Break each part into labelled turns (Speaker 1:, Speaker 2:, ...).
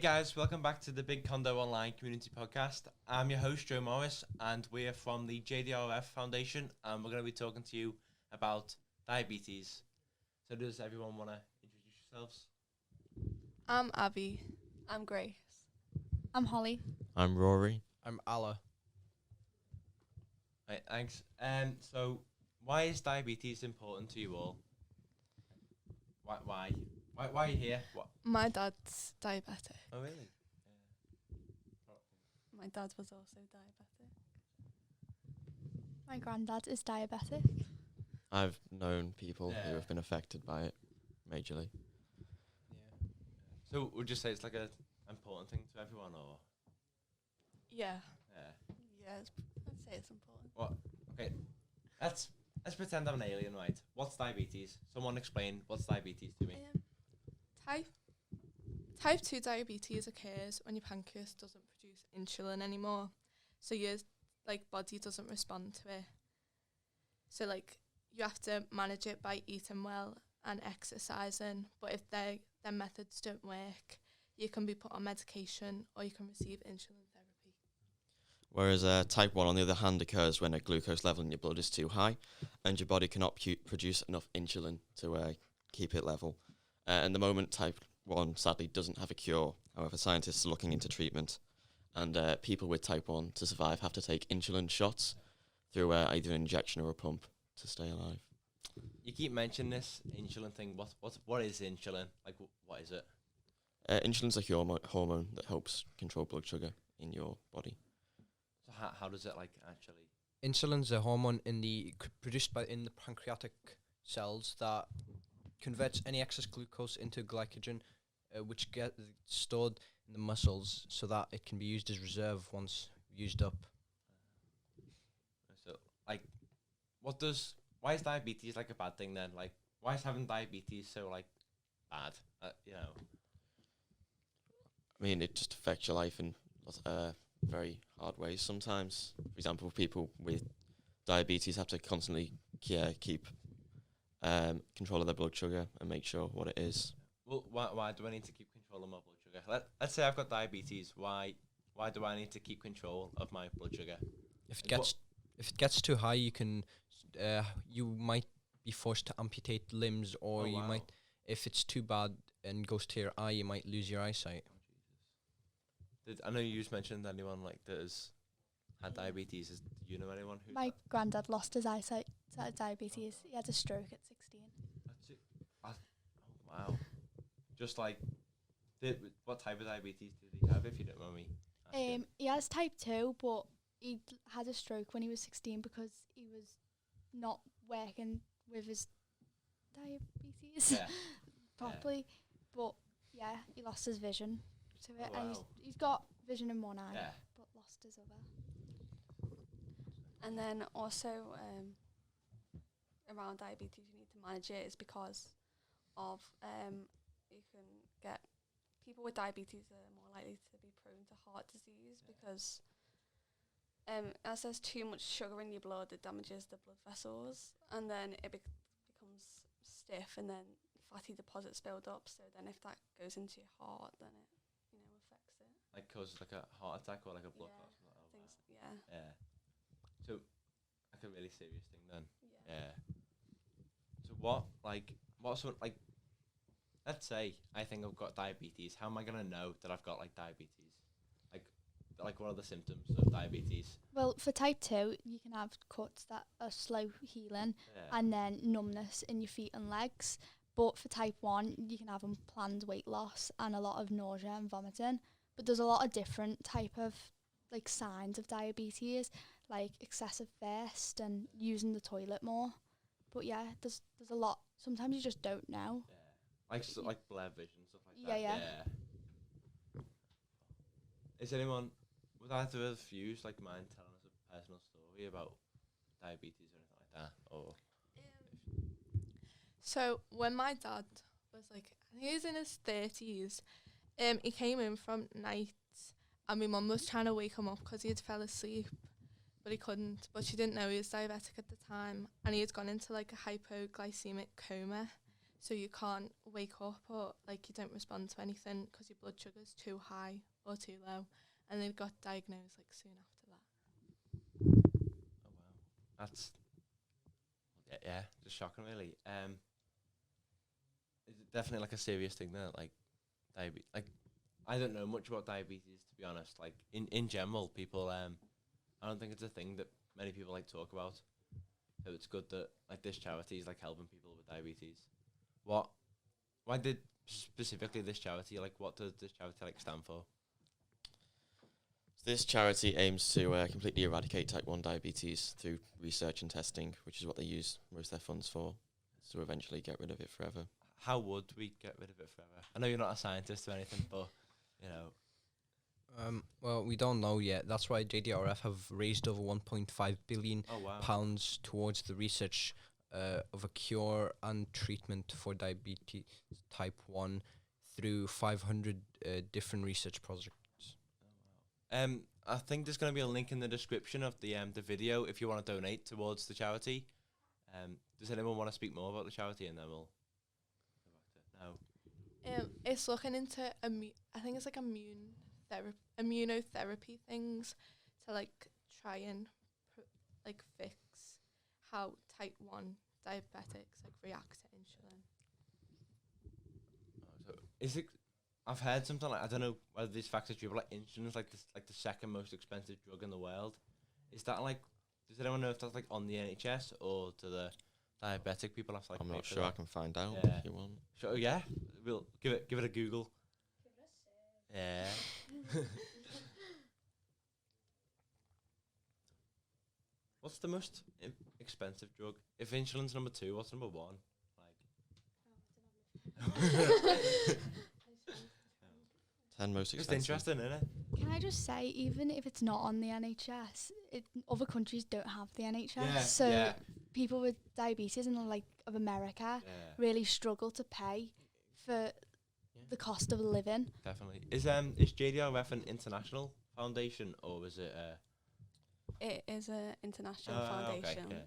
Speaker 1: guys, welcome back to the Big Condo Online Community Podcast. I'm your host, Joe Morris, and we're from the Jdrf Foundation, and we're going to be talking to you about diabetes. So does everyone want to introduce yourselves?
Speaker 2: I'm Abby.
Speaker 3: I'm Grace.
Speaker 4: I'm Holly.
Speaker 5: I'm Rory.
Speaker 6: I'm Allah.
Speaker 1: Right, thanks. So why is diabetes important to you all? Why are you here? What?
Speaker 2: My dad's diabetic.
Speaker 1: Oh, really?
Speaker 3: My dad was also diabetic.
Speaker 4: My granddad is diabetic.
Speaker 5: I've known people
Speaker 1: Yeah.
Speaker 5: who have been affected by it majorly.
Speaker 1: Yeah. So would you say it's like a important thing to everyone, or?
Speaker 2: Yeah.
Speaker 1: Yeah.
Speaker 3: Yes, I'd say it's important.
Speaker 1: What? Okay. Let's pretend I'm an alien, right? What's diabetes? Someone explain what's diabetes to me.
Speaker 2: Type 2 diabetes occurs when your pancreas doesn't produce insulin anymore, so your body doesn't respond to it. So you have to manage it by eating well and exercising. But if their methods don't work, you can be put on medication or you can receive insulin therapy.
Speaker 5: Whereas type 1, on the other hand, occurs when a glucose level in your blood is too high and your body cannot produce enough insulin to keep it level. And the moment type 1 sadly doesn't have a cure. However, scientists are looking into treatment, and people with type 1 to survive have to take insulin shots through either an injection or a pump to stay alive.
Speaker 1: You keep mentioning this insulin thing. What is insulin? What is it?
Speaker 5: Insulin's a hormone that helps control blood sugar in your body.
Speaker 1: So how does it actually?
Speaker 6: Insulin's a hormone produced in the pancreatic cells that converts any excess glucose into glycogen, which get stored in the muscles so that it can be used as reserve once used up.
Speaker 1: So why is diabetes a bad thing then? Why is having diabetes so bad?
Speaker 5: I mean, it just affects your life in very hard ways sometimes. For example, people with diabetes have to constantly keep control of their blood sugar and make sure what it is.
Speaker 1: Well, why do I need to keep control of my blood sugar? Let's say I've got diabetes. Why do I need to keep control of my blood sugar?
Speaker 6: If it gets too high, you might be forced to amputate limbs, or you might, if it's too bad and goes to your eye, you might lose your eyesight.
Speaker 1: I know you just mentioned anyone that has had diabetes. Do you know anyone who?
Speaker 4: My granddad lost his eyesight to diabetes. He had a stroke at 16.
Speaker 1: That's it. Oh, wow. Just what type of diabetes did he have, if you don't mind me asking?
Speaker 4: He has type 2, but he had a stroke when he was 16 because he was not working with his diabetes properly. But yeah, he lost his vision to it, and he's got vision in one eye, but lost his other.
Speaker 3: And then also around diabetes, you need to manage it is because of you can get people with diabetes are more likely to be prone to heart disease because as there's too much sugar in your blood, it damages the blood vessels, and then it becomes stiff, and then fatty deposits build up. So then if that goes into your heart, then it affects it.
Speaker 1: Causes a heart attack or a blood clot. Yeah. So a really serious thing then. Yeah. So let's say I think I've got diabetes. How am I gonna know that I've got diabetes? What are the symptoms of diabetes?
Speaker 4: Well, for type 2, you can have cuts that are slow healing and then numbness in your feet and legs. But for type 1, you can have unplanned weight loss and a lot of nausea and vomiting. But there's a lot of different type of signs of diabetes, like excessive thirst and using the toilet more. But yeah, there's a lot. Sometimes you just don't know.
Speaker 1: Yeah. Like blurred vision, stuff like that.
Speaker 4: Yeah.
Speaker 1: Is anyone, would either of you mind telling us a personal story about diabetes or anything like that? Or
Speaker 2: So when my dad was I think he was in his 30s, he came in from night, and my mum was trying to wake him up because he had fell asleep, but he couldn't. But she didn't know he was diabetic at the time, and he had gone into a hypoglycemic coma. So you can't wake up or like you don't respond to anything because your blood sugar's too high or too low. And they got diagnosed like soon after that.
Speaker 1: Oh wow, that's yeah, just shocking really. It's definitely like a serious thing there, like diabetes. Like I don't know much about diabetes to be honest. Like in general, people I don't think it's a thing that many people like talk about. So it's good that like this charity is like helping people with diabetes. Why did specifically this charity, like what does this charity like stand for?
Speaker 5: This charity aims to completely eradicate type 1 diabetes through research and testing, which is what they use most of their funds for, to eventually get rid of it forever.
Speaker 1: How would we get rid of it forever? I know you're not a scientist or anything, but you know.
Speaker 6: Well, we don't know yet. That's why Jdrf have raised over 1.5 billion
Speaker 1: Oh wow.
Speaker 6: pounds towards the research of a cure and treatment for diabetes type 1 through 500 different research projects.
Speaker 1: I think there's going to be a link in the description of the video if you want to donate towards the charity. Does anyone want to speak more about the charity, and then we'll no.
Speaker 2: It's looking into I think it's like immunotherapy things to like try and like fix how type 1 diabetics like react to insulin.
Speaker 1: So is it? I've heard something like, I don't know whether this fact is true, but like insulin is like the second most expensive drug in the world. Is that like? Does anyone know if that's like on the NHS or to the diabetic people have to like?
Speaker 5: I'm
Speaker 1: pay
Speaker 5: not
Speaker 1: for
Speaker 5: sure.
Speaker 1: that?
Speaker 5: I can find out
Speaker 1: Yeah.
Speaker 5: if you want.
Speaker 1: Sure, yeah, we'll give it a Google. Yeah. What's the most expensive drug? If insulin's number 2, what's number 1? Like.
Speaker 5: 10 most
Speaker 1: Just
Speaker 5: expensive.
Speaker 1: interesting, isn't it?
Speaker 4: Can I just say, even if it's not on the NHS, other countries don't have the NHS.
Speaker 1: Yeah,
Speaker 4: So
Speaker 1: yeah.
Speaker 4: people with diabetes in like of America
Speaker 1: Yeah,
Speaker 4: really struggle to pay for the cost of living.
Speaker 1: definitely. Is Jdrf an international foundation or is it?
Speaker 3: It is an international
Speaker 1: Okay,
Speaker 3: foundation.
Speaker 1: yeah.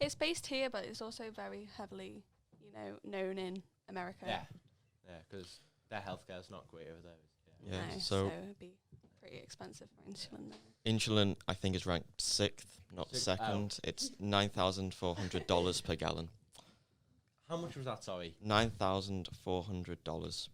Speaker 3: It's based here, but it's also very heavily, known in America.
Speaker 1: Yeah, yeah, because their healthcare is not great over there.
Speaker 5: Yeah,
Speaker 3: No,
Speaker 5: so-
Speaker 3: it'd be pretty expensive for insulin there.
Speaker 5: Insulin, I think, is ranked 6th, not
Speaker 1: Sixth,
Speaker 5: second. It's $9,400 per gallon.
Speaker 1: How much was that? Sorry.
Speaker 5: $9,400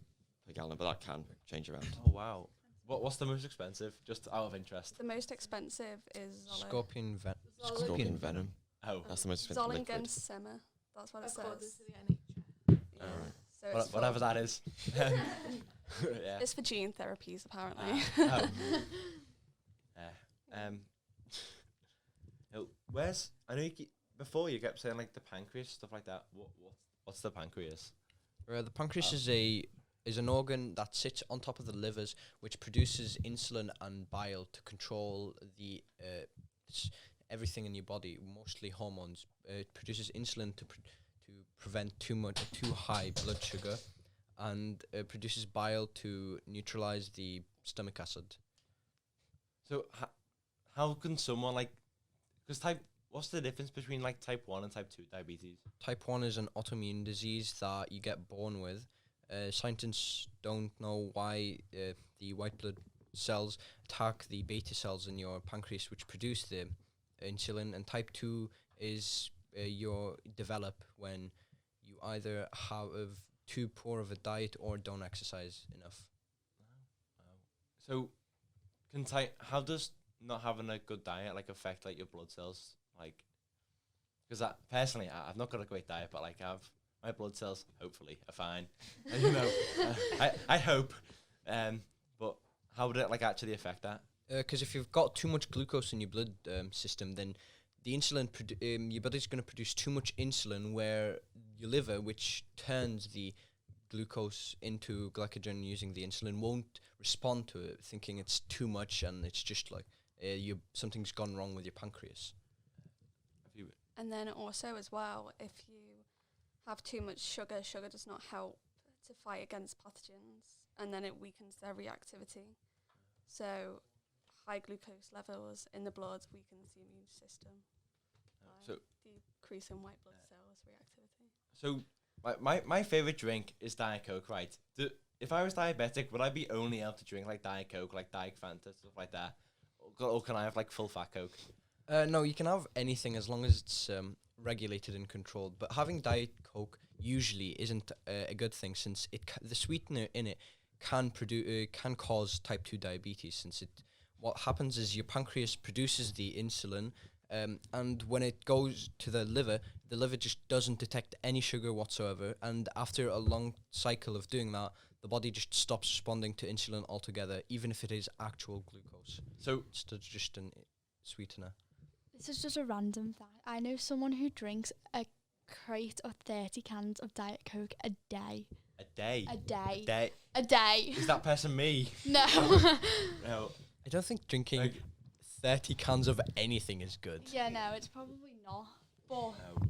Speaker 5: per gallon, but that can change around.
Speaker 1: Oh wow. What's the most expensive? Just out of interest.
Speaker 3: The most expensive is
Speaker 6: Scorpion
Speaker 5: Scorpion venom.
Speaker 1: Oh.
Speaker 5: That's the most expensive liquid.
Speaker 3: Zolingen Sema. That's what it
Speaker 2: According
Speaker 3: says.
Speaker 2: to the NHS.
Speaker 3: Yeah.
Speaker 5: Alright.
Speaker 3: So it's
Speaker 1: Whatever
Speaker 3: for,
Speaker 1: that is. Yeah.
Speaker 3: it's for gene therapies apparently.
Speaker 1: Oh. Yeah. Where's I know before you kept saying like the pancreas stuff like that. What's the pancreas?
Speaker 6: The pancreas is an organ that sits on top of the livers, which produces insulin and bile to control the everything in your body, mostly hormones. It produces insulin to prevent too high blood sugar, and produces bile to neutralize the stomach acid.
Speaker 1: So how can someone like, because what's the difference between like type 1 and type 2 diabetes?
Speaker 6: Type 1 is an autoimmune disease that you get born with. Scientists don't know why the white blood cells attack the beta cells in your pancreas, which produce the insulin. And type 2 is you develop when you either have too poor of a diet or don't exercise enough.
Speaker 1: So how does not having a good diet like affect like your blood cells? Like, because personally I've not got a great diet, but like my blood cells hopefully are fine. And, I hope. But how would it like actually affect that?
Speaker 6: Because if you've got too much glucose in your blood system, then the insulin your body's going to produce too much insulin, where your liver, which turns the glucose into glycogen using the insulin, won't respond to it, thinking it's too much, and it's just like something's gone wrong with your pancreas.
Speaker 3: And then also as well, if you have too much sugar does not help to fight against pathogens, and then it weakens their reactivity. So high glucose levels in the blood weakens the immune system by
Speaker 1: So
Speaker 3: decreasing white blood cells reactivity.
Speaker 1: So my favorite drink is Diet Coke, right? If I was diabetic, would I be only able to drink like Diet Coke, like Diet Fanta, stuff like that? Or can I have like full fat Coke?
Speaker 6: No, you can have anything as long as it's regulated and controlled. But having Diet Coke usually isn't a good thing, since the sweetener in it can cause type 2 diabetes. Since what happens is your pancreas produces the insulin, and when it goes to the liver just doesn't detect any sugar whatsoever. And after a long cycle of doing that, the body just stops responding to insulin altogether, even if it is actual glucose.
Speaker 1: So
Speaker 6: It's just a sweetener.
Speaker 4: This is just a random fact. I know someone who drinks a crate of 30 cans of Diet Coke a day.
Speaker 1: a day.
Speaker 4: A day.
Speaker 1: A day.
Speaker 4: A day.
Speaker 1: Is that person me?
Speaker 4: No.
Speaker 1: No.
Speaker 6: I don't think drinking
Speaker 1: Like,
Speaker 6: 30 cans of anything is good.
Speaker 4: Yeah, no, it's probably not. But
Speaker 1: no.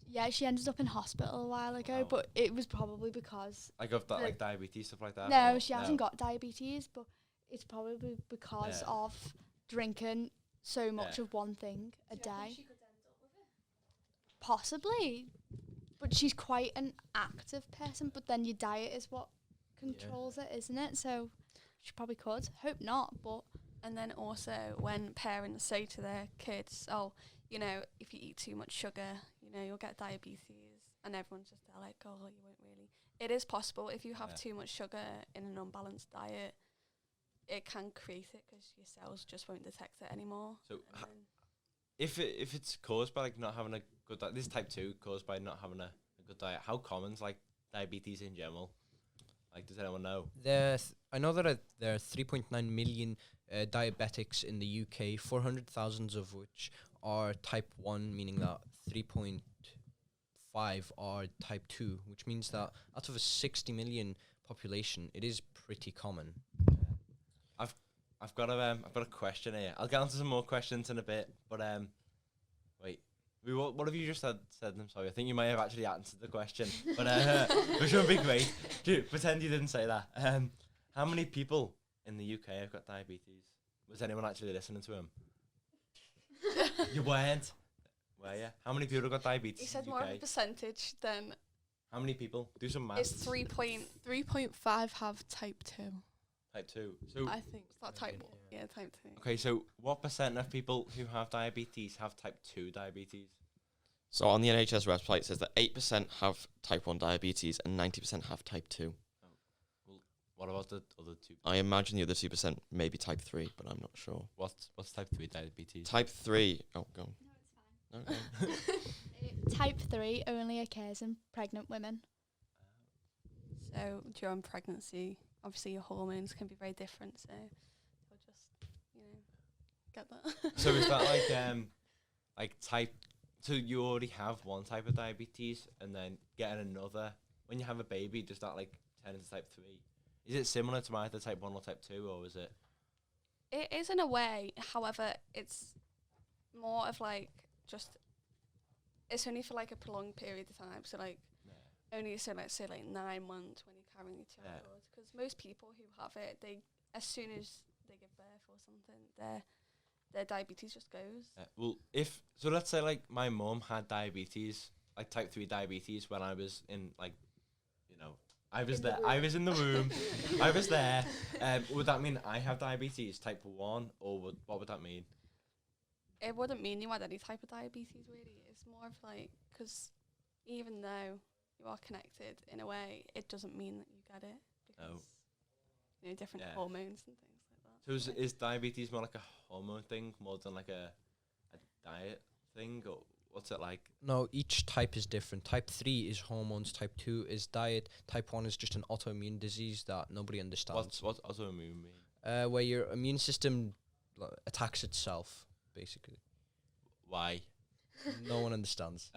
Speaker 4: yeah, she ended up in hospital a while ago,
Speaker 1: Wow.
Speaker 4: but it was probably because
Speaker 1: Like of that,
Speaker 4: The-
Speaker 1: like diabetes, stuff like that?
Speaker 4: no,
Speaker 1: or-
Speaker 4: she hasn't got diabetes, but it's probably because
Speaker 1: Yeah.
Speaker 4: of drinking so much
Speaker 1: Yeah.
Speaker 4: of one thing a day. Possibly. But she's quite an active person, but then your diet is what controls it, isn't it? So she probably could. Hope not, but
Speaker 3: And then also when parents say to their kids, oh, you know, if you eat too much sugar, you know, you'll get diabetes. And everyone's just there like, oh, you won't really. It is possible if you have
Speaker 1: Yeah.
Speaker 3: too much sugar in an unbalanced diet, it can create it because your cells just won't detect it anymore.
Speaker 1: So
Speaker 3: And then
Speaker 1: if it's caused by like not having a good diet, this is type 2 caused by not having a good diet. How common's like diabetes in general? Like, does anyone know?
Speaker 6: I know that there are 3.9 million diabetics in the UK, 400,000 of which are type 1, meaning that 3.5 are type 2, which means that out of a 60 million population, it is pretty common.
Speaker 1: I've got a question here. I'll get onto some more questions in a bit, but wait. What have you just said? I'm sorry. I think you may have actually answered the question, but which would be great. Pretend you didn't say that. How many people in the UK have got diabetes? Was anyone actually listening to him? You weren't. Were you? How many people have got diabetes?
Speaker 3: he said
Speaker 1: in the
Speaker 3: more of
Speaker 1: UK?
Speaker 3: a percentage than
Speaker 1: How many people? Do some math.
Speaker 3: it's
Speaker 2: 3.5 have type 2.
Speaker 1: Type 2. So
Speaker 2: I think.
Speaker 3: it's not type 1. Yeah, type 2.
Speaker 1: okay. So what percent of people who have diabetes have type 2 diabetes?
Speaker 5: So on the NHS website, it says that 8% have type 1 diabetes and 90% have type 2.
Speaker 1: What about the other 2?
Speaker 5: I imagine the other 2% may be type 3, but I'm not sure.
Speaker 1: What's type 3 diabetes?
Speaker 5: Type 3... Oh, go on. No, it's fine.
Speaker 4: type 3 only occurs in pregnant women.
Speaker 3: So during pregnancy, obviously your hormones can be very different. So you'll just, you know, get that.
Speaker 1: So is that like type? So you already have one type of diabetes, and then getting another when you have a baby, does that like turn into type 3? Is it similar to either type 1 or type 2, or is it?
Speaker 3: It is in a way. However, it's more of like just. It's only for like a prolonged period of time. So like only so let's say like 9 months when you're carrying your child. Because most people who have it, they as soon as they give birth or something, their diabetes just goes.
Speaker 1: Well, if so, let's say like my mum had diabetes, like type 3 diabetes, when I was in like, you know, I was there. I was in the womb. I was there. Would that mean I have diabetes type 1, or what would that mean?
Speaker 3: It wouldn't mean you had any type of diabetes really. It's more of like because even though you are connected in a way, it doesn't mean that you get it because you know different hormones and things like that.
Speaker 1: So is diabetes more like a hormone thing more than like a diet thing, or what's it like?
Speaker 6: No, each type is different. Type 3 is hormones, type 2 is diet, type 1 is just an autoimmune disease that nobody understands.
Speaker 1: What's autoimmune mean?
Speaker 6: Where your immune system attacks itself, basically.
Speaker 1: Why?
Speaker 6: No one understands.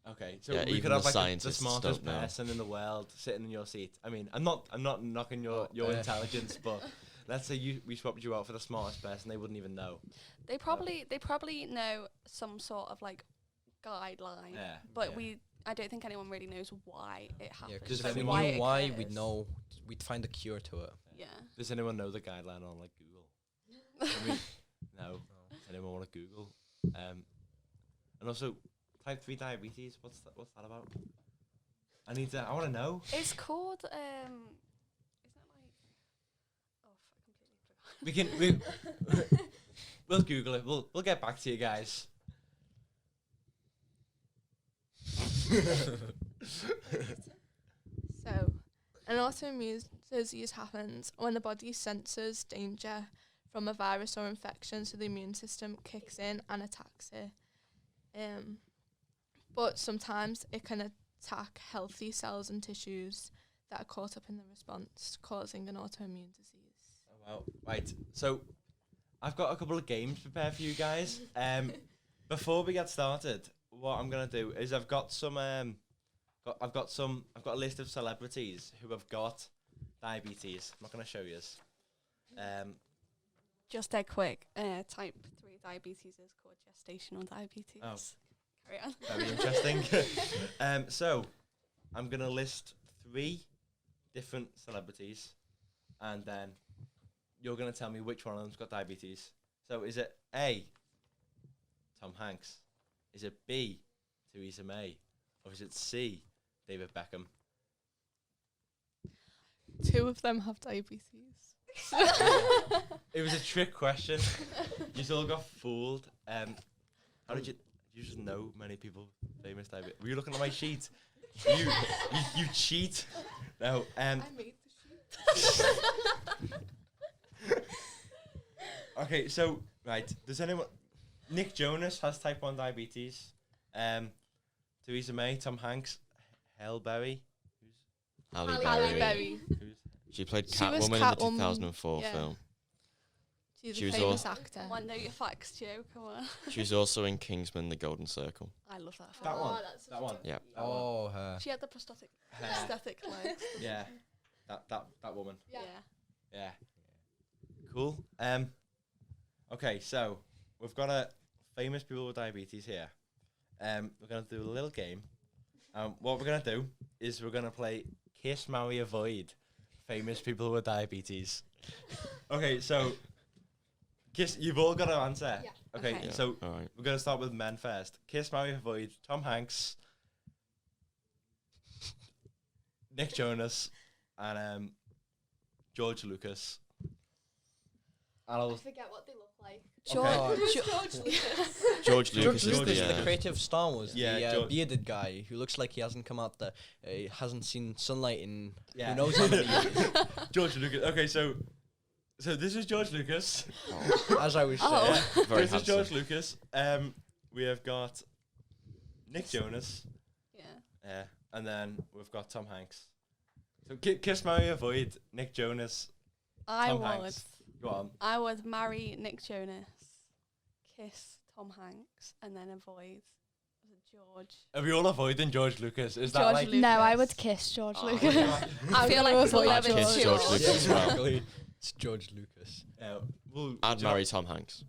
Speaker 1: Okay, so
Speaker 5: Yeah,
Speaker 1: we
Speaker 5: even
Speaker 1: could have
Speaker 5: the
Speaker 1: like the
Speaker 5: scientists
Speaker 1: smartest
Speaker 5: don't know.
Speaker 1: person in the world sitting in your seat. I mean, I'm not knocking your intelligence, but let's say we swapped you out for the smartest person, they wouldn't even know.
Speaker 3: They probably know some sort of like guideline,
Speaker 1: Yeah,
Speaker 3: but
Speaker 1: yeah.
Speaker 3: I don't think anyone really knows why it happens.
Speaker 6: Yeah, because
Speaker 1: Does
Speaker 6: if we
Speaker 1: anyone-
Speaker 6: knew why,
Speaker 3: it
Speaker 6: we'd
Speaker 3: occurs.
Speaker 6: know, we'd find a cure to it.
Speaker 3: Yeah.
Speaker 1: Does anyone know the guideline on like Google? I mean, no. Does anyone want to Google? And also, type 3 diabetes. What's that about? I want to know.
Speaker 3: It's called isn't it like? Oh, I completely forgot.
Speaker 1: We can we'll Google it. We'll get back to you guys.
Speaker 2: So, an autoimmune disease happens when the body senses danger from a virus or infection, so the immune system kicks in and attacks it. But sometimes it can attack healthy cells and tissues that are caught up in the response, causing an autoimmune disease.
Speaker 1: Oh, wow. Right. So, I've got a couple of games prepared for you guys. Before we get started, what I'm gonna do is I've got a list of celebrities who have got diabetes. I'm not gonna show you.
Speaker 3: Just dead quick. Type 3 diabetes is called gestational diabetes.
Speaker 1: Oh.
Speaker 3: Carry on.
Speaker 1: Very interesting. So, I'm going to list 3 different celebrities, and then you're going to tell me which one of them's got diabetes. So, is it A, Tom Hanks? Is it B, Theresa May? Or is it C, David Beckham?
Speaker 2: 2 of them have diabetes.
Speaker 1: It was a trick question. You all got fooled. How did you just know many people famous diabetes? Were you looking at my sheet? You cheat. No.
Speaker 2: I made the sheet.
Speaker 1: Okay, so right. Does anyone? Nick Jonas has type 1 diabetes. Theresa May, Tom Hanks, Halle Berry.
Speaker 5: Halle
Speaker 2: Halle
Speaker 5: Berry.
Speaker 2: Berry.
Speaker 5: She played
Speaker 2: She was
Speaker 5: Catwoman in the
Speaker 2: Catwoman,
Speaker 5: 2004
Speaker 2: yeah.
Speaker 5: film.
Speaker 2: She's
Speaker 5: She
Speaker 2: a
Speaker 5: was
Speaker 2: famous
Speaker 5: all-
Speaker 2: actor.
Speaker 3: One know your facts, Joe. Come on.
Speaker 5: She was also in Kingsman: The Golden Circle.
Speaker 3: I love that.
Speaker 1: That
Speaker 3: Film.
Speaker 1: one.
Speaker 2: that's
Speaker 1: That one.
Speaker 5: Yeah.
Speaker 1: That one.
Speaker 6: Oh, her.
Speaker 3: She had the prosthetic
Speaker 1: Hair.
Speaker 3: legs.
Speaker 1: Yeah. That woman.
Speaker 3: Yeah.
Speaker 1: Yeah. Cool. Okay, so we've got a famous people with diabetes here. We're gonna do a little game. What we're gonna do is we're gonna play Kiss, Marry, Avoid. Famous people with diabetes. Okay, so kiss. You've all got to answer.
Speaker 4: Yeah.
Speaker 1: Okay,
Speaker 3: Okay.
Speaker 5: Yeah.
Speaker 1: so
Speaker 5: All right.
Speaker 1: we're gonna start with men first. Kiss, Marry, Avoid. Tom Hanks, Nick Jonas, and George Lucas. And
Speaker 4: I
Speaker 1: I'll
Speaker 4: forget what they look like.
Speaker 3: George.
Speaker 5: George Lucas
Speaker 6: George
Speaker 5: is
Speaker 6: Lucas,
Speaker 5: the.
Speaker 6: the creative Star Wars,
Speaker 1: Yeah,
Speaker 6: the
Speaker 1: George-
Speaker 6: bearded guy who looks like he hasn't come out hasn't seen sunlight in
Speaker 1: Yeah.
Speaker 6: who knows how many years.
Speaker 1: George Lucas. Okay, so this is George Lucas.
Speaker 6: As I was
Speaker 3: Oh.
Speaker 6: saying,
Speaker 5: Very
Speaker 1: This is
Speaker 5: handsome.
Speaker 1: George Lucas. We have got Nick Jonas.
Speaker 3: Yeah.
Speaker 1: And then we've got Tom Hanks. So Kiss, Marry, Avoid. Nick Jonas.
Speaker 3: I
Speaker 1: Tom
Speaker 3: would.
Speaker 1: Hanks. Go on.
Speaker 3: I would marry Nick Jonas, kiss Tom Hanks, and then avoid George.
Speaker 1: Are we all avoiding George Lucas? Is that
Speaker 3: George
Speaker 1: like?
Speaker 3: Lucas.
Speaker 4: No, I would kiss George
Speaker 1: Oh,
Speaker 4: Lucas.
Speaker 1: yeah.
Speaker 3: I feel like
Speaker 2: gonna
Speaker 3: it's a
Speaker 2: avoid
Speaker 3: little bit
Speaker 5: Kiss
Speaker 3: too
Speaker 5: George
Speaker 3: much.
Speaker 5: Lucas as well.
Speaker 6: exactly. It's George Lucas.
Speaker 1: Well,
Speaker 5: I'd
Speaker 1: do you
Speaker 5: marry Tom Hanks.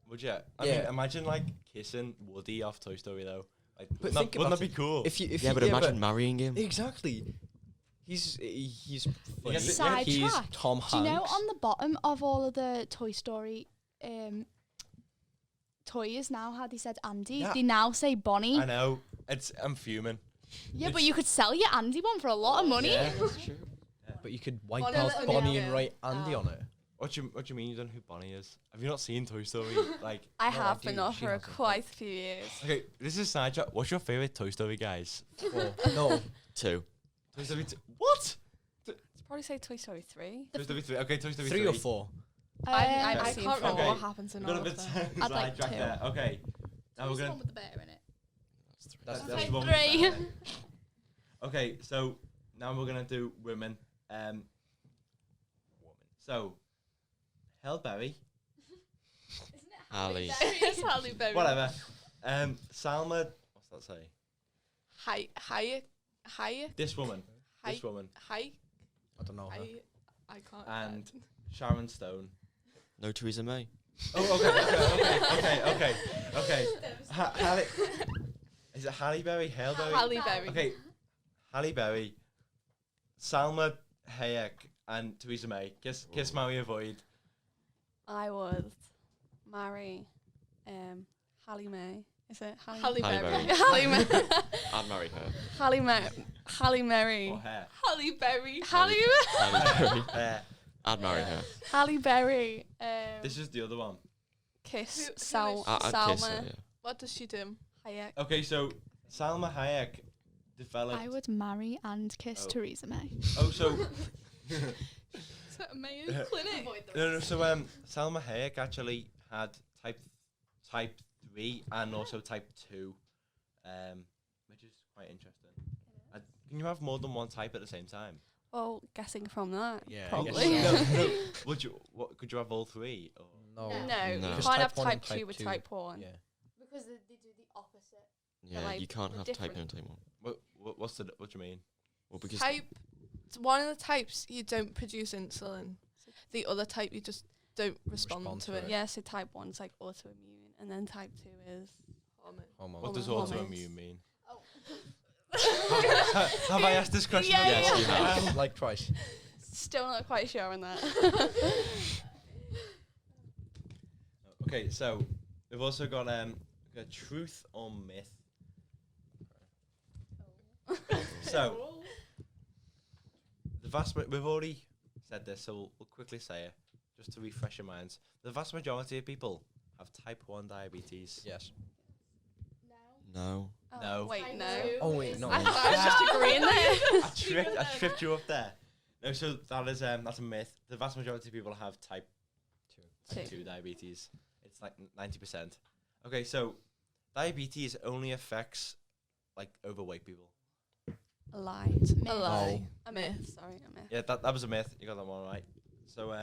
Speaker 1: Would you? I mean,
Speaker 6: Yeah.
Speaker 1: imagine like kissing Woody off Toy Story though. Like,
Speaker 6: But
Speaker 1: wouldn't
Speaker 6: think
Speaker 1: that, wouldn't
Speaker 6: about
Speaker 1: that be cool?
Speaker 6: If you,
Speaker 5: Yeah, but imagine marrying him.
Speaker 6: exactly. He's funny.
Speaker 1: gets it-
Speaker 6: He's
Speaker 4: Sidetrack.
Speaker 6: Tom Hanks.
Speaker 4: Do you know on the bottom of all of the Toy Story toys now how they said Andy?
Speaker 1: Yeah.
Speaker 4: They now say Bonnie.
Speaker 1: I know. I'm fuming.
Speaker 4: Yeah, but
Speaker 1: it's-
Speaker 4: you could sell your Andy one for a lot of money.
Speaker 1: Yeah.
Speaker 6: But you could wipe
Speaker 2: Bonnie
Speaker 6: out
Speaker 2: Little
Speaker 6: Bonnie
Speaker 2: Girl.
Speaker 6: and write Andy
Speaker 2: Oh.
Speaker 6: on it.
Speaker 1: What do you mean you don't know who Bonnie is? Have you not seen Toy Story? Like,
Speaker 3: I
Speaker 6: No, I
Speaker 3: have
Speaker 6: do.
Speaker 3: been off
Speaker 6: She
Speaker 3: for
Speaker 6: hasn't.
Speaker 3: quite a few years.
Speaker 1: okay, this is side chat. What's your favorite Toy Story, guys?
Speaker 6: No,
Speaker 5: 2.
Speaker 1: Toy Story 2. What?
Speaker 3: I'd probably say Toy Story 3.
Speaker 1: Toy Story 3. Okay, Toy Story
Speaker 6: 3 or 4.
Speaker 3: I've
Speaker 2: I
Speaker 3: seen
Speaker 2: can't remember
Speaker 1: Okay.
Speaker 2: what happens in
Speaker 1: Got
Speaker 2: all
Speaker 1: a
Speaker 2: of
Speaker 1: bit
Speaker 2: them.
Speaker 4: I'd like
Speaker 1: sidetracked
Speaker 4: 2.
Speaker 1: there. Okay. Now we're gonna.
Speaker 4: with the bear in it.
Speaker 6: That's
Speaker 1: That's
Speaker 4: Okay,
Speaker 1: the one
Speaker 4: 3.
Speaker 1: with the- Okay, so now we're gonna do women. So, Halle Berry,
Speaker 4: Isn't it
Speaker 5: Ali.
Speaker 2: It's Halle Berry.
Speaker 1: whatever. Salma, what's that say?
Speaker 2: Hayek.
Speaker 1: This woman,
Speaker 2: Hi-
Speaker 1: this woman,
Speaker 6: I don't know her.
Speaker 2: I can't.
Speaker 1: and Sharon Stone.
Speaker 5: No Theresa May.
Speaker 1: Oh, okay. Halle, is it Halle Berry? Halle Berry?
Speaker 2: Halle Berry.
Speaker 1: Okay, Halle Berry, Salma Hayek, and Theresa May. Kiss, marry, avoid.
Speaker 3: I would marry Halle May, Is it Halle?
Speaker 2: Halle
Speaker 5: Halle
Speaker 2: Berry.
Speaker 5: Berry.
Speaker 3: Halle Berry.
Speaker 5: I'd marry her.
Speaker 3: Halle Berry.
Speaker 1: Or hair.
Speaker 2: Halle Berry.
Speaker 3: Halle
Speaker 5: Halle Berry.
Speaker 1: Hair.
Speaker 5: I'd marry her.
Speaker 3: Halle Berry.
Speaker 1: This is the other one.
Speaker 3: Kiss
Speaker 2: Who is
Speaker 3: Salma
Speaker 5: I'd kiss her, yeah.
Speaker 2: What does she do?
Speaker 3: Hayek.
Speaker 1: Okay, so Salma Hayek developed.
Speaker 4: I would marry and kiss
Speaker 1: Oh.
Speaker 4: Theresa May.
Speaker 1: Oh, so
Speaker 2: Is that a Mayo Clinic?
Speaker 1: no. So Salma Hayek actually had type 3 and also type 2, which is quite interesting. Can you have more than one type at the same time?
Speaker 3: Well, guessing from that,
Speaker 6: Yeah, I
Speaker 3: probably.
Speaker 6: guess
Speaker 1: No. Would you? What could you have all 3? Or?
Speaker 6: No.
Speaker 3: No,
Speaker 5: No.
Speaker 3: you
Speaker 5: Because
Speaker 3: can't have
Speaker 6: type 1
Speaker 3: type
Speaker 6: and
Speaker 3: 2 with
Speaker 6: type
Speaker 3: type 1.
Speaker 6: Yeah.
Speaker 4: Because they do the opposite.
Speaker 5: Yeah,
Speaker 3: like,
Speaker 5: you can't
Speaker 3: the
Speaker 5: have type
Speaker 3: different-
Speaker 5: 2 and type 1.
Speaker 1: What do you mean?
Speaker 5: Well, because
Speaker 2: Type. One of the types you don't produce insulin. The other type you just don't respond to it.
Speaker 3: Yeah, so type 1 is like autoimmune, and then type 2 is...
Speaker 6: Hormones.
Speaker 1: What does
Speaker 3: Hormones.
Speaker 1: autoimmune mean?
Speaker 4: Oh.
Speaker 1: Have I asked this question?
Speaker 3: Yeah,
Speaker 5: yes,
Speaker 1: before?
Speaker 5: you have.
Speaker 6: Like twice.
Speaker 3: Still not quite sure on that.
Speaker 1: Okay, so we've also got a truth or myth. So we've already said this, so we'll quickly say it just to refresh your minds. The vast majority of people have type 1 diabetes.
Speaker 6: Yes.
Speaker 5: no.
Speaker 3: Oh,
Speaker 1: No.
Speaker 3: Wait, no.
Speaker 6: Oh wait, no.
Speaker 3: I thought I was just agreeing there.
Speaker 1: I tripped you up there. No, so that's a myth. The vast majority of people have type 2 diabetes. It's like 90%. Okay, so diabetes only affects like overweight people.
Speaker 3: A lie.
Speaker 2: A lie.
Speaker 3: A myth. Sorry, a myth.
Speaker 1: Yeah, that was a myth. You got that one right. So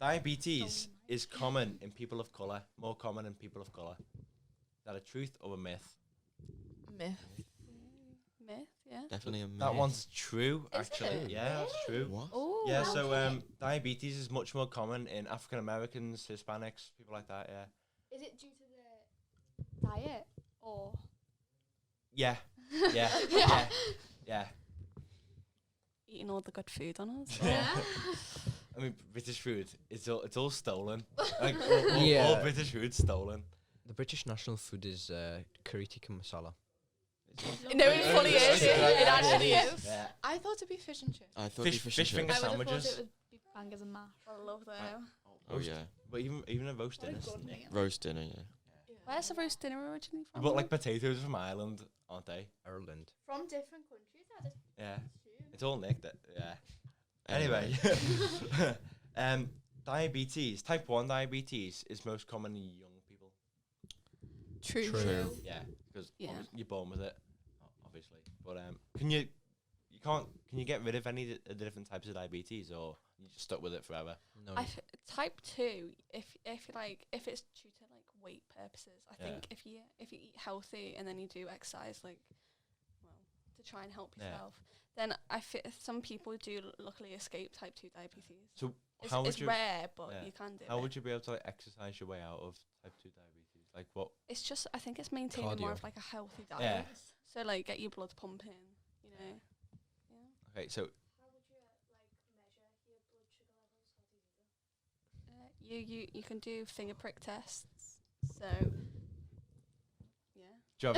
Speaker 1: diabetes is common in people of colour, more common in people of colour. Is that a truth or a myth?
Speaker 2: Myth.
Speaker 3: Myth, yeah.
Speaker 5: Definitely a myth.
Speaker 1: That one's true,
Speaker 3: Is
Speaker 1: actually.
Speaker 3: it?
Speaker 1: Yeah, that's true.
Speaker 5: What?
Speaker 3: Oh,
Speaker 1: Yeah, so diabetes is much more common in African Americans, Hispanics, people like that. Yeah.
Speaker 4: Is it due to the diet or?
Speaker 1: Yeah. Yeah. Yeah. Yeah.
Speaker 3: eating all the good food on us.
Speaker 1: Yeah. I mean, British food, it's all stolen. Like, all
Speaker 6: Yeah.
Speaker 1: British food's stolen.
Speaker 6: The British national food is curry tikka masala.
Speaker 3: No, it fully is. It actually is.
Speaker 1: Yeah.
Speaker 2: I thought it'd be fish and chips.
Speaker 5: I thought
Speaker 1: Fish-
Speaker 5: you
Speaker 1: fish finger
Speaker 4: I would have thought
Speaker 1: sandwiches.
Speaker 4: it would be bangers and mash.
Speaker 3: I love that.
Speaker 5: Oh yeah,
Speaker 1: But even a roast dinner.
Speaker 5: roast dinner. Yeah.
Speaker 3: Where's the roast dinner originally from?
Speaker 1: But like potatoes from Ireland, aren't they?
Speaker 6: Ireland.
Speaker 4: From different countries, I just
Speaker 1: Yeah. It's all nicked. Yeah. Anyway, diabetes, type 1 diabetes is most common in young people.
Speaker 2: True.
Speaker 6: True.
Speaker 1: Yeah, because
Speaker 3: Yeah.
Speaker 1: you're born with it, obviously. But can you get rid of any of the different types of diabetes, or you just stuck with it forever?
Speaker 6: No.
Speaker 3: Type 2, if it's due to like weight purposes, I
Speaker 1: Yeah.
Speaker 3: think if you eat healthy and then you do exercise, like, well, to try and help
Speaker 1: Yeah.
Speaker 3: yourself, then some people do luckily escape type 2 diabetes.
Speaker 1: So
Speaker 3: It's,
Speaker 1: how would
Speaker 3: it's
Speaker 1: you
Speaker 3: rare, but
Speaker 1: yeah.
Speaker 3: you can do
Speaker 1: how
Speaker 3: it.
Speaker 1: would you be able to like exercise your way out of type 2 diabetes? Like what?
Speaker 3: It's just, I think it's maintaining more
Speaker 6: Cardio.
Speaker 3: of like a healthy diet.
Speaker 1: Yeah.
Speaker 3: So like get your blood pumping, you know. Yeah.
Speaker 1: Okay, so
Speaker 3: You can do finger prick tests. So yeah.
Speaker 1: do you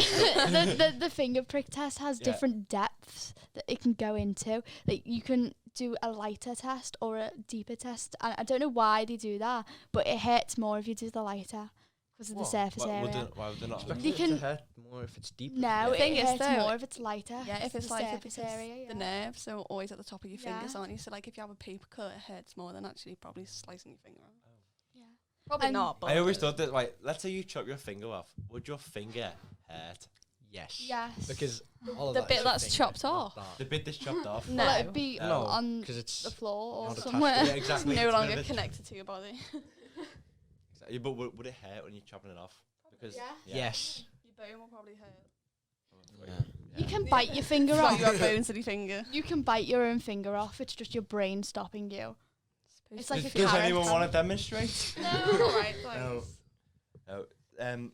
Speaker 1: have
Speaker 4: the finger prick test has
Speaker 1: Yeah.
Speaker 4: different depths that it can go into. Like you can do a lighter test or a deeper test, and I don't know why they do that, but it hurts more if you do the lighter because of the surface
Speaker 1: why would
Speaker 4: area.
Speaker 1: they, why would they not?
Speaker 6: Expect
Speaker 4: They
Speaker 6: it
Speaker 4: can-
Speaker 6: to hurt more if it's deep.
Speaker 4: No,
Speaker 3: Thing
Speaker 4: it
Speaker 3: is
Speaker 4: hurts
Speaker 3: though,
Speaker 4: more if it's lighter.
Speaker 3: Yeah, if it's
Speaker 4: the
Speaker 3: like
Speaker 4: surface area.
Speaker 3: the
Speaker 4: Yeah.
Speaker 3: nerves are always at the top of your fingers,
Speaker 4: Yeah.
Speaker 3: aren't you? So like if you have a paper cut, it hurts more than actually probably slicing your finger off.
Speaker 4: Yeah.
Speaker 3: Probably
Speaker 4: And-
Speaker 3: not. But
Speaker 1: I always thought that, like, let's say you chop your finger off. Would your finger hurt?
Speaker 6: Yes.
Speaker 4: Yes.
Speaker 6: Because all of
Speaker 3: The
Speaker 6: that
Speaker 3: bit
Speaker 6: is
Speaker 3: that's
Speaker 6: finger,
Speaker 3: chopped
Speaker 6: not
Speaker 3: off.
Speaker 6: that.
Speaker 1: The bit that's chopped off?
Speaker 3: No.
Speaker 4: Well, it'd be
Speaker 1: No.
Speaker 4: on
Speaker 6: Because it's
Speaker 4: the floor or
Speaker 6: not attached to
Speaker 4: somewhere.
Speaker 1: Yeah, exactly.
Speaker 3: no
Speaker 1: It's
Speaker 3: longer
Speaker 1: bit of a-
Speaker 3: connected to your body.
Speaker 1: Exactly. But would it hurt when you're chopping it off? Because
Speaker 4: Yeah.
Speaker 6: Yes.
Speaker 3: Your bone will probably hurt.
Speaker 5: Yeah.
Speaker 4: You can bite your finger
Speaker 3: Well,
Speaker 4: off.
Speaker 3: you have bones in your finger.
Speaker 4: You can bite your own finger off. It's just your brain stopping you. It's like
Speaker 1: Does,
Speaker 4: a
Speaker 1: does
Speaker 4: carrot.
Speaker 1: anyone want to demonstrate?
Speaker 3: No, alright,
Speaker 1: No.
Speaker 3: thanks.
Speaker 1: No.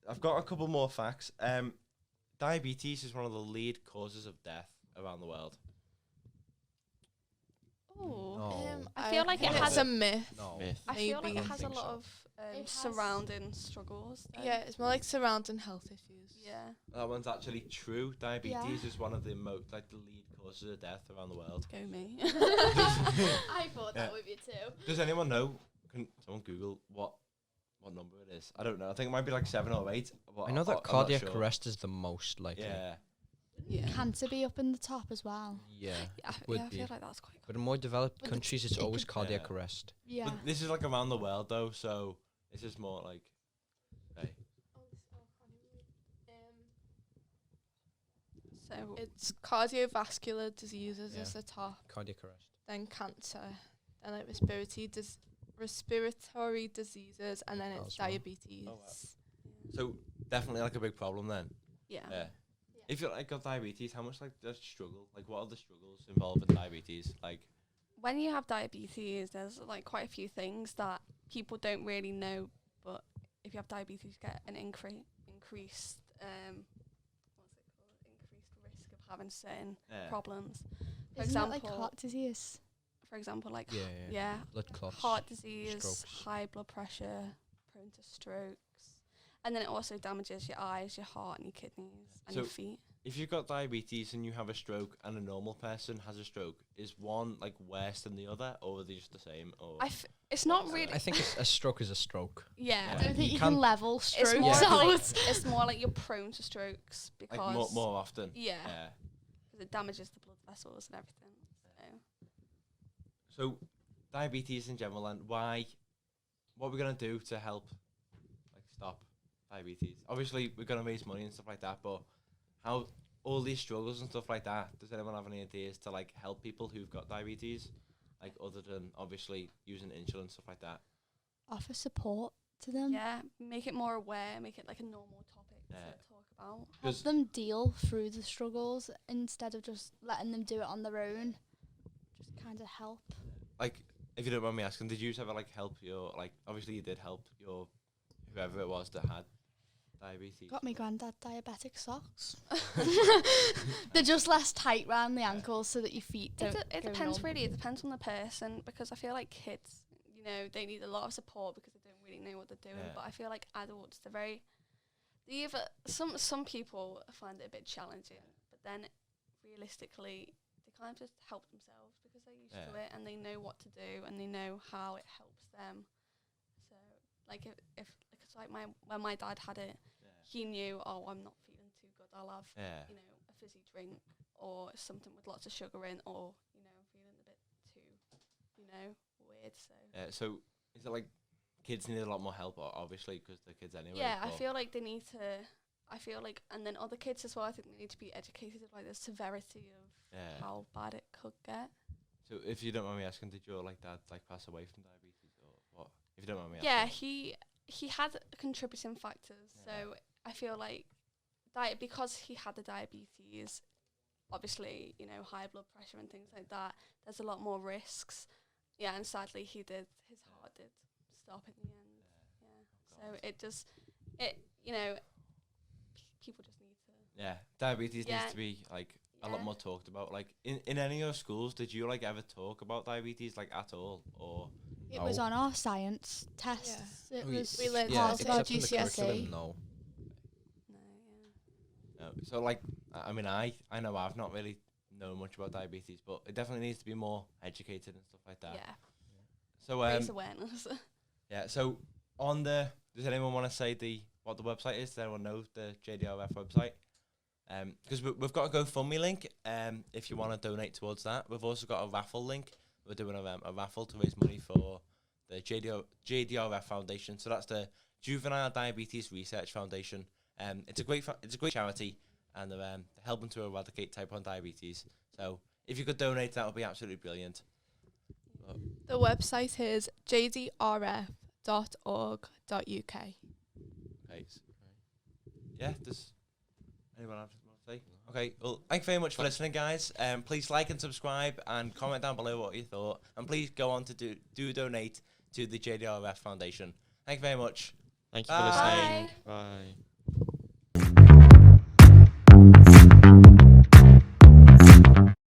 Speaker 1: I've got a couple more facts. Diabetes is one of the lead causes of death around the world.
Speaker 3: Oh.
Speaker 6: No.
Speaker 3: I feel like it
Speaker 2: think
Speaker 3: has
Speaker 2: it's a myth.
Speaker 6: No.
Speaker 5: Myth.
Speaker 3: I feel like
Speaker 1: Maybe.
Speaker 3: it has a
Speaker 6: Think
Speaker 3: lot
Speaker 6: so.
Speaker 3: of
Speaker 4: It has-
Speaker 3: surrounding struggles. then.
Speaker 2: Yeah, it's more like surrounding health issues.
Speaker 3: Yeah.
Speaker 1: That one's actually true. Diabetes is one of the the lead causes of death around the world.
Speaker 3: Go me.
Speaker 4: I thought
Speaker 1: Yeah.
Speaker 4: that would be too.
Speaker 1: Does anyone know? Can someone Google what number it is? I don't know. I think it might be like 7 or 8. But
Speaker 6: I know
Speaker 1: I'm
Speaker 6: that
Speaker 1: not
Speaker 6: cardiac
Speaker 1: sure.
Speaker 6: arrest is the most likely.
Speaker 1: Yeah.
Speaker 3: Yeah.
Speaker 4: Cancer be up in the top as well.
Speaker 6: Yeah.
Speaker 3: I
Speaker 6: would be.
Speaker 3: feel like that's quite
Speaker 6: But in more developed
Speaker 4: But
Speaker 6: countries,
Speaker 4: it
Speaker 6: it's always
Speaker 4: could-
Speaker 6: cardiac
Speaker 1: Yeah.
Speaker 6: arrest.
Speaker 4: Yeah.
Speaker 1: But this is like around the world though, so this is more like. Hey.
Speaker 3: so.
Speaker 2: It's cardiovascular diseases
Speaker 6: Yeah.
Speaker 2: is the top,
Speaker 6: Cardiac arrest.
Speaker 2: then cancer, then like respiratory diseases, and then it's
Speaker 6: As well.
Speaker 2: diabetes.
Speaker 1: Oh, wow. So definitely like a big problem then.
Speaker 3: Yeah.
Speaker 1: Yeah. If you like got diabetes, how much like does struggle? Like what are the struggles involved in diabetes? Like
Speaker 3: When you have diabetes, there's like quite a few things that people don't really know. But if you have diabetes, you get an increased what's it called? Increased risk of having certain
Speaker 1: yeah.
Speaker 3: problems. For
Speaker 4: Isn't that like
Speaker 3: example-
Speaker 4: heart disease?
Speaker 3: For example, like
Speaker 6: Yeah,
Speaker 3: yeah,
Speaker 6: Blood clots.
Speaker 3: heart disease,
Speaker 6: strokes.
Speaker 3: high blood pressure, prone to strokes, and then it also damages your eyes, your heart, and your kidneys and your
Speaker 1: So-
Speaker 3: feet.
Speaker 1: If you've got diabetes and you have a stroke and a normal person has a stroke, is one like worse than the other, or are they just the same? Or
Speaker 3: It's not
Speaker 1: What's
Speaker 3: really.
Speaker 1: that?
Speaker 6: I think a stroke is a stroke.
Speaker 3: Yeah.
Speaker 4: I
Speaker 1: Yeah.
Speaker 4: don't think
Speaker 6: You
Speaker 4: you can
Speaker 6: can't-
Speaker 4: level
Speaker 3: It's
Speaker 4: strokes
Speaker 3: more,
Speaker 6: Yeah.
Speaker 3: like,
Speaker 4: out.
Speaker 3: it's more like you're prone to strokes because
Speaker 1: more often.
Speaker 3: yeah,
Speaker 1: Yeah.
Speaker 3: because it damages the blood vessels and everything. So.
Speaker 1: So diabetes in general, and why? What we're gonna do to help, like stop diabetes? Obviously, we're gonna raise money and stuff like that, but how all these struggles and stuff like that? Does anyone have any ideas to like help people who've got diabetes, like other than obviously using insulin and stuff like that?
Speaker 4: Offer support to them.
Speaker 3: Yeah, make it more aware, make it like a normal topic
Speaker 1: Yeah.
Speaker 3: to talk about.
Speaker 4: Help
Speaker 1: 'Cause-
Speaker 4: them deal through the struggles instead of just letting them do it on their own. Just kind of help.
Speaker 1: Like, if you don't mind me asking, did you ever like help your like? Obviously, you did help your whoever it was that had diabetes.
Speaker 4: Got my granddad diabetic socks. They're just less tight round the ankles so that your feet don't
Speaker 3: It
Speaker 4: go
Speaker 3: depends
Speaker 4: numb.
Speaker 3: really. It depends on the person because I feel like kids, they need a lot of support because they don't really know what they're doing.
Speaker 1: Yeah.
Speaker 3: But I feel like adults, they either some people find it a bit challenging, but then realistically, they kind of just help themselves because they're used to
Speaker 1: Yeah.
Speaker 3: it and they know what to do and they know how it helps them. So like if it's like when my dad had it, he knew, oh, I'm not feeling too good. I'll have
Speaker 1: Yeah.
Speaker 3: a fizzy drink or something with lots of sugar in, or I'm feeling a bit too weird. So
Speaker 1: So is it like kids need a lot more help, obviously, because they're kids anyway?
Speaker 3: yeah, I
Speaker 1: but-
Speaker 3: feel like they need to. I feel like, and then other kids as well. I think they need to be educated of like the severity of
Speaker 1: Yeah.
Speaker 3: how bad it could get.
Speaker 1: So if you don't mind me asking, did your like dad like pass away from diabetes or what? If you don't mind me
Speaker 3: Yeah,
Speaker 1: asking.
Speaker 3: he had contributing factors.
Speaker 1: Yeah.
Speaker 3: So I feel like because he had the diabetes, obviously, high blood pressure and things like that, there's a lot more risks. Yeah, and sadly his heart did stop in the end. Yeah. So people just need to.
Speaker 1: Yeah, diabetes
Speaker 3: Yeah.
Speaker 1: needs to be like a lot
Speaker 3: Yeah.
Speaker 1: more talked about. Like in any of your schools, did you like ever talk about diabetes like at all, or
Speaker 4: It was
Speaker 6: No.
Speaker 4: on our science tests. It was
Speaker 2: We learned
Speaker 6: yeah,
Speaker 2: about it
Speaker 4: our
Speaker 6: except in the curriculum,
Speaker 4: GCSE.
Speaker 6: no.
Speaker 3: No, yeah.
Speaker 1: no? So like, I mean, I know I've not really known much about diabetes, but it definitely needs to be more educated and stuff like that.
Speaker 3: Yeah.
Speaker 1: So
Speaker 3: Raise awareness.
Speaker 1: yeah. So does anyone want to say what the website is? Does anyone know the JDRF website? Because we've got a GoFundMe link. If you want to donate towards that, we've also got a raffle link. We're doing a raffle to raise money for the JDRF Foundation. So that's the Juvenile Diabetes Research Foundation. It's a great charity, and they're helping to eradicate type 1 diabetes. So if you could donate, that would be absolutely brilliant.
Speaker 2: The website is jdrf.org.uk.
Speaker 1: Okay. Yeah, does anyone have something to say? Okay, well, thank you very much for listening, guys. Please like and subscribe and comment down below what you thought. And please go on to do donate to the JDRF Foundation. Thank you very much.
Speaker 5: Thank you for
Speaker 1: Bye.
Speaker 5: listening. Bye.